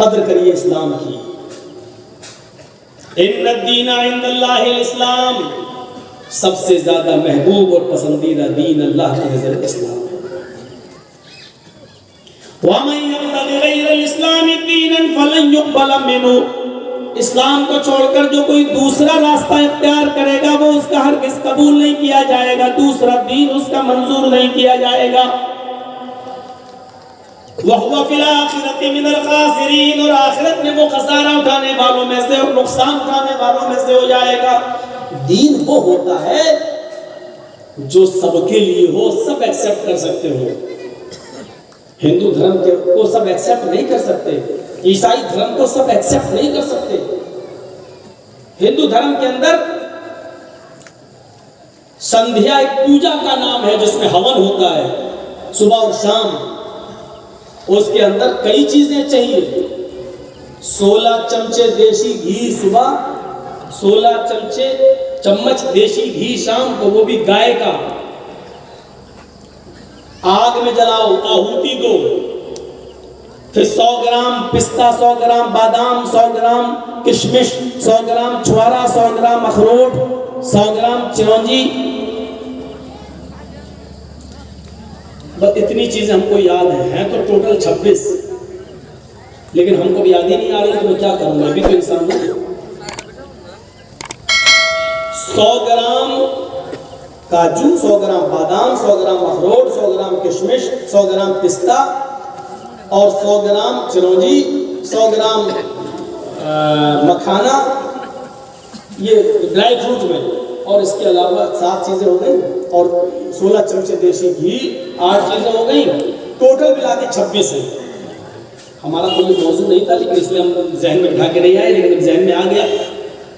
कद्र करिए इस्लाम की। इन्नद्दीना इंदल्लाहिल इस्लाम, सबसे ज्यादा महबूब और पसंदीदा दीन अल्लाह की नजर इस्लाम है। वमन यब्तगि गैरल इस्लामी दीनन फलन युक़बल मिन्हु, इस्लाम को छोड़कर जो कोई दूसरा रास्ता इख्तियार करेगा वो उसका हरगिज़ कबूल नहीं किया जाएगा, दूसरा दीन उसका मंजूर नहीं किया जाएगा। वहुवा फिल आखिरति मिनल खासिरीन, और आखिरत में वो खसारा उठाने वालों में से और नुकसान उठाने वालों में से हो जाएगा। दीन वो होता है जो सबके लिए हो, सब एक्सेप्ट कर सकते हो। हिंदू धर्म को सब एक्सेप्ट नहीं कर सकते, ईसाई धर्म को सब एक्सेप्ट नहीं कर सकते। हिंदू धर्म के अंदर संध्या एक पूजा का नाम है जिसमें हवन होता है सुबह और शाम। उसके अंदर कई चीजें चाहिए। 16 चमचे देशी घी सुबह, 16 चम्मच देशी घी शाम को, वो भी गाय का। आग में जलाओ, आहुति दो। फिर 100 ग्राम पिस्ता, 100 ग्राम बादाम, 100 ग्राम किशमिश, 100 ग्राम छुआरा, 100 ग्राम अखरोट, 100 ग्राम चिरौंजी। बस इतनी चीजें हमको याद हैं तो टोटल 26, लेकिन हमको भी याद ही नहीं आ रही, तो मैं क्या करूंगा, अभी तो इंसान हूं। 100 ग्राम काजू, 100 ग्राम बादाम, 100 ग्राम अखरोट, 100 ग्राम किशमिश, 100 ग्राम पिस्ता और 100 ग्राम चिरौंजी, 100 ग्राम मखाना, ये ड्राई फ्रूट में, और इसके अलावा 7 चीजें हो गई और 16 चमचे देशी घी, 8 चीजें हो गई, टोटल मिला के 26 है। हमारा कोई मौजूद नहीं था, लेकिन इसलिए हम जहन में बिठा के नहीं आए, लेकिन जहन में आ गया।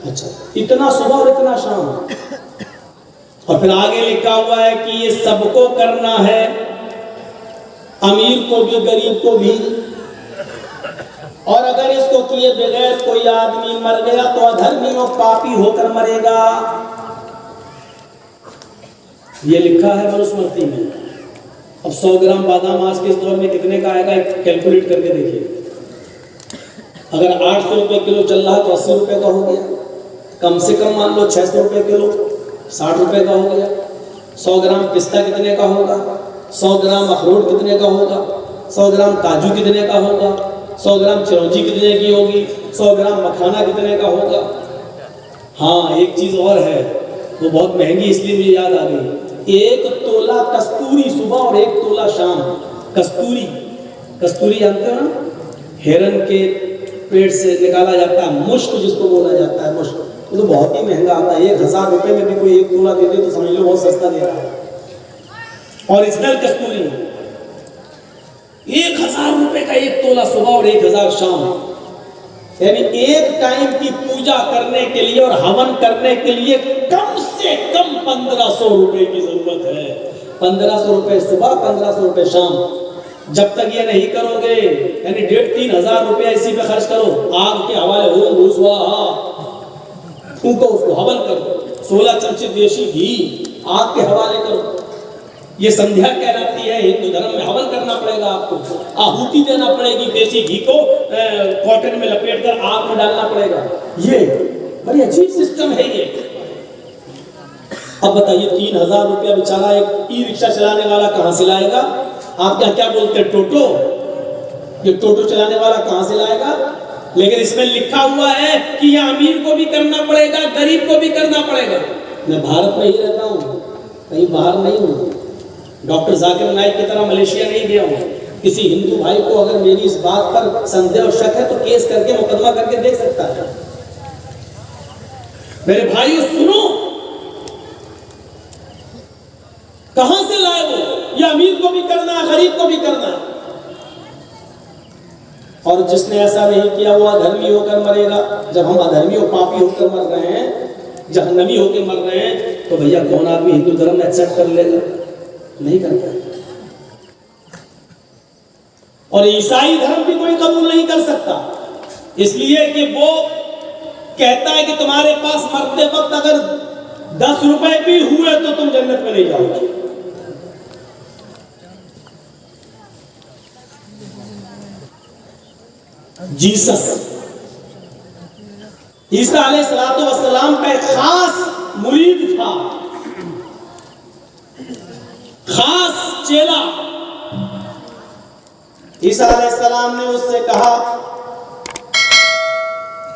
अच्छा, इतना सुबह और इतना शाम। और फिर आगे लिखा हुआ है कि ये सबको करना है, अमीर को भी गरीब को भी, और अगर इसको किए बगैर कोई आदमी मर गया तो अधर्मी और पापी होकर मरेगा। ये लिखा है मनुस्मृति में। अब 100 ग्राम बादाम आज के इस दौर में कितने का आएगा, कैलकुलेट करके देखिए। अगर 800 रुपये किलो चल रहा है तो 80 रुपये का हो गया, कम से कम मान लो 600 रुपये किलो, 60 रुपये का हो गया। 100 ग्राम पिस्ता कितने का होगा, 100 ग्राम अखरोट कितने का होगा, 100 ग्राम काजू कितने का होगा, 100 ग्राम चिरौंजी कितने की होगी, 100 ग्राम मखाना कितने का होगा। हाँ, एक चीज़ और है, वो बहुत महंगी इसलिए मुझे याद आ गई। 1 तोला कस्तूरी सुबह और 1 तोला शाम। कस्तूरी जानते हो ना, हिरन के पेट से निकाला जाता है, मुश्क जिसको बोला जाता है, मुश्क। वो तो बहुत ही महंगा आता है, 1000 रुपये में भी कोई 1 तोला दे दे तो समझ लो बहुत सस्ता दे रहा है। ओरिजिनल कस्तूरी 1000 रुपये का 1 तोला सुबह और 1000 शाम। यानी एक टाइम की पूजा करने के लिए और हवन करने के लिए कम से कम 1500 रुपए की जरूरत है। 1500 रुपए सुबह, 1500 रुपए शाम। जब तक ये नहीं करोगे, यानी 2500 रुपया इसी पे खर्च करो, आग के हवाले ओम भू स्वाहा फूको, उसको हवन करो। 16 चमचे देशी घी आग के हवाले करो। ये संध्या कहलाती है हिंदू धर्म में। हवन करना पड़ेगा आपको, आहुति देना पड़ेगी, देसी घी को कॉटन में लपेटकर आग में डालना पड़ेगा। ये बड़ी अजीब सिस्टम है ये। अब बताइए 3000 रुपया बेचारा एक ई रिक्शा चलाने वाला कहां से लाएगा? आप क्या बोलते हैं, टोटो? ये टोटो चलाने वाला कहां से लाएगा? लेकिन इसमें लिखा हुआ है कि ये अमीर को भी करना पड़ेगा, गरीब को भी करना पड़ेगा। मैं भारत में ही रहता हूँ, कहीं बाहर नहीं हूँ। डॉक्टर जाकिर नाइक की तरह मलेशिया नहीं गया हूँ। किसी हिंदू भाई को अगर मेरी इस बात पर संदेह और शक है तो केस करके, मुकदमा करके देख सकता है। मेरे भाइयों सुनो, कहां से लाए वो? ये अमीर को भी करना है, गरीब को भी करना है। और जिसने ऐसा नहीं किया वो अधर्मी होकर मरेगा। जब हम अधर्मी और पापी होकर मर रहे हैं, जहन्नमी होकर मर रहे हैं, तो भैया कौन आदमी हिंदू धर्म में एक्सेप्ट कर लेगा? नहीं करता। और ईसाई धर्म भी कोई कबूल नहीं कर सकता, इसलिए कि वो कहता है कि तुम्हारे पास मरते वक्त अगर 10 रुपए भी हुए तो तुम जन्नत में नहीं जाओगे। जीसस ईसा अलैहिस्सलाम का एक खास मुरीद था, खास चेला। ईसा अलैहिस्सलाम ने उससे कहा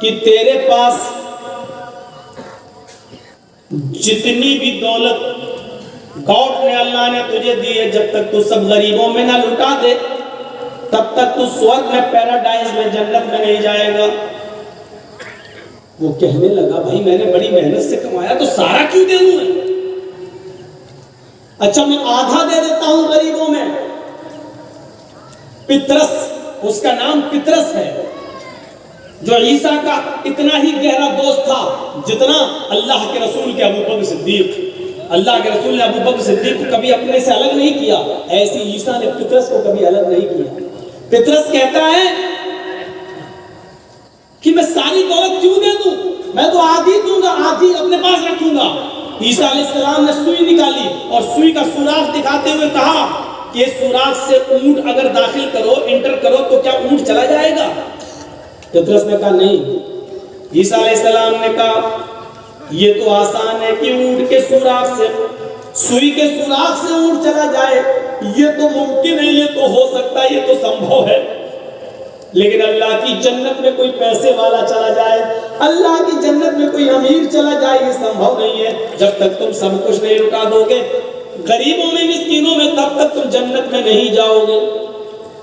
कि तेरे पास जितनी भी दौलत गॉड ने, अल्लाह ने तुझे दी है, जब तक तू सब गरीबों में ना लुटा दे तब तक तू स्वर्ग में, पैराडाइज में, जन्नत में नहीं जाएगा। वो कहने लगा भाई मैंने बड़ी मेहनत से कमाया तो सारा क्यों दे दूं मैं? अच्छा मैं आधा दे देता हूं गरीबों में। पितरस, उसका नाम पितरस है, जो ईसा का इतना ही गहरा दोस्त था जितना अल्लाह के रसूल के अबू बकर सिद्दीक। अल्लाह के रसूल ने अबू बकर सिद्दीक को कभी अपने से अलग नहीं किया, ऐसे ईसा ने पितरस को कभी अलग नहीं किया। पितरस कहता है कि मैं सारी दौलत क्यों दे दूं, मैं तो आधी दूंगा, आधी अपने पास रखूंगा। ईसा अलैहिस्सलाम ने सुई निकाली और सुई का सुराख दिखाते हुए कहा कि इस सुराख से ऊंट अगर दाखिल करो, एंटर करो तो क्या ऊंट चला जाएगा? पितरस ने कहा नहीं। ईसा अलैहिस्सलाम ने कहा ये तो आसान है कि ऊंट के सुराख से, सुई के सुराख से ऊंट चला जाए, ये तो मुमकिन है, ये तो हो सकता है, ये तो संभव है। लेकिन अल्लाह की जन्नत में कोई पैसे वाला चला जाए, अल्लाह की जन्नत में कोई अमीर चला जाए, ये संभव नहीं है। जब तक तुम सब कुछ नहीं लुटा दोगे गरीबों में, मिस्कीनों में, तब तक तुम जन्नत में नहीं जाओगे।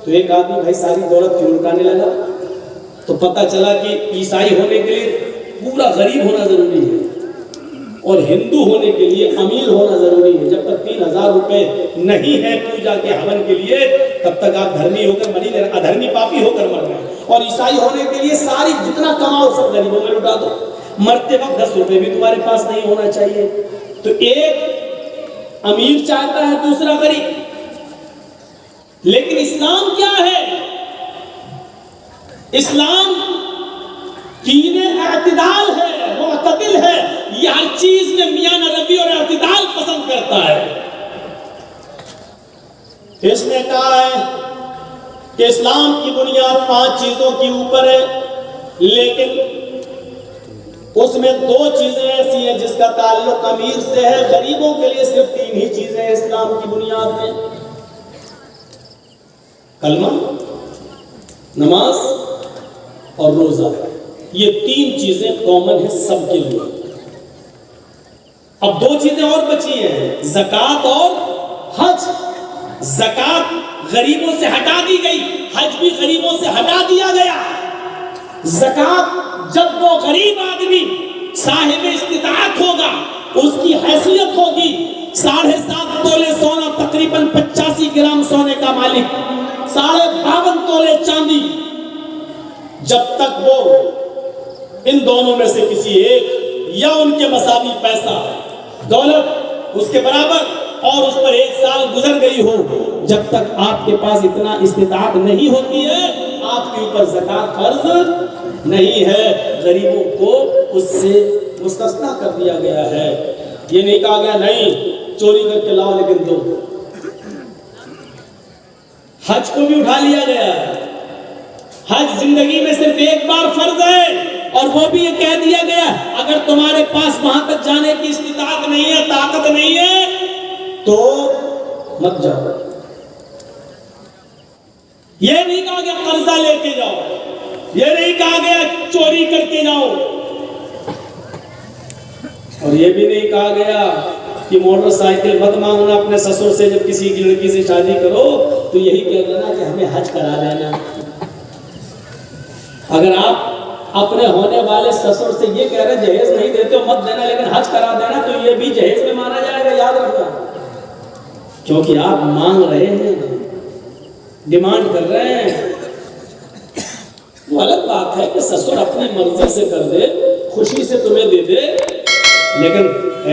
तो एक आदमी भाई सारी दौलत क्यों लुटाने लगा? तो पता चला कि ईसाई होने के लिए पूरा गरीब होना जरूरी है और हिंदू होने के लिए अमीर होना जरूरी है। जब तक 3000 रुपए नहीं है पूजा के हवन के लिए, तब तक आप धर्मी होकर मर ही रहे, अधर्मी पापी होकर मर रहे हैं। और ईसाई होने के लिए सारी जितना कमाओ सब गरीबों में लुटा दो। मरते वक्त 10 रुपए भी तुम्हारे पास नहीं होना चाहिए। तो एक अमीर चाहता है, दूसरा गरीब। लेकिन इस्लाम क्या है? इस्लाम दीन एअतिदाल है, मुअतदिल है। ये हर चीज में मियान रबी और एअतिदाल पसंद करता है। इसने कहा है कि इस्लाम की बुनियाद 5 चीजों के ऊपर है, लेकिन उसमें 2 चीजें ऐसी हैं जिसका ताल्लुक अमीर से है। गरीबों के लिए सिर्फ 3 ही चीजें हैं इस्लाम की बुनियाद में: कलमा, नमाज और रोजा। ये 3 चीजें कॉमन है सबके लिए। अब 2 चीजें और बची हैं, ज़कात और हज। ज़कात गरीबों से हटा दी गई, हज भी गरीबों से हटा दिया गया। ज़कात जब वो गरीब आदमी साहिब इस्तिताअत होगा, उसकी हैसियत होगी 7.5 तोले सोना, तकरीबन 85 ग्राम सोने का मालिक, 52.5 तोले चांदी, जब तक वो इन दोनों में से किसी एक या उनके मसावी पैसा, दौलत उसके बराबर और उस पर 1 साल गुजर गई हो, जब तक आपके पास इतना इस्तिताअत नहीं होती है, आपके ऊपर ज़कात फर्ज नहीं है। गरीबों को उससे मुस्तस्ना कर दिया गया है। ये नहीं कहा गया नहीं चोरी करके लाओ लेकिन दो। हज को भी उठा लिया गया है। हज जिंदगी में सिर्फ एक बार फर्ज है और वो भी ये कह दिया गया अगर तुम्हारे पास वहां तक जाने की इस्तिताअत नहीं है, ताकत नहीं है, तो मत जाओ। ये नहीं कहा गया कर्जा लेके जाओ, ये नहीं कहा गया चोरी करके जाओ, और ये भी नहीं कहा गया कि मोटरसाइकिल मत मांगना अपने ससुर से। जब किसी की लड़की से शादी करो तो यही कह देना कि हमें हज करा देना। अगर आप अपने होने वाले ससुर से ये कह रहे जहेज नहीं देते हो मत देना, लेकिन हज करा देना, तो ये भी जहेज में माना जाएगा, याद रखना। क्योंकि आप मांग रहे हैं, डिमांड कर रहे हैं। वो अलग बात है कि ससुर अपनी मर्जी से कर दे, खुशी से तुम्हें दे दे, लेकिन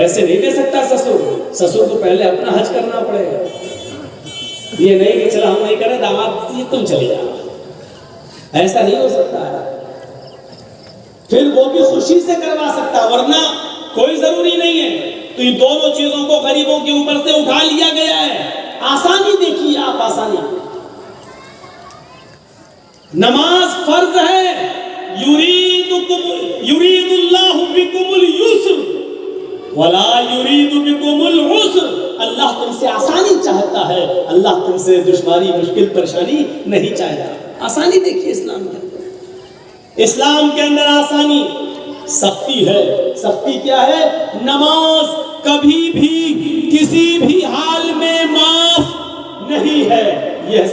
ऐसे नहीं दे सकता ससुर। ससुर को पहले अपना हज करना पड़ेगा। ये नहीं कि चला हम नहीं करें, दामाद तुम चले जाओ, ऐसा नहीं हो सकता है। फिर वो भी खुशी से करवा सकता, वरना कोई जरूरी नहीं है। तो इन दोनों चीजों को गरीबों के ऊपर से उठा लिया गया है। आसानी देखिए आप, आसानी। नमाज फर्ज है। युरीदुल्लाहु बिकुमुल युस्र वला युरीदु बिकुमुल उस्र। अल्लाह तुमसे आसानी चाहता है, अल्लाह तुमसे दुश्वारी मुश्किल परेशानी नहीं चाहता। आसानी देखिए इस्लाम के अंदर, इस्लाम के अंदर आसानी, सख्ती है। सख्ती क्या है? नमाज कभी भी किसी भी हाल में माफ नहीं है। यह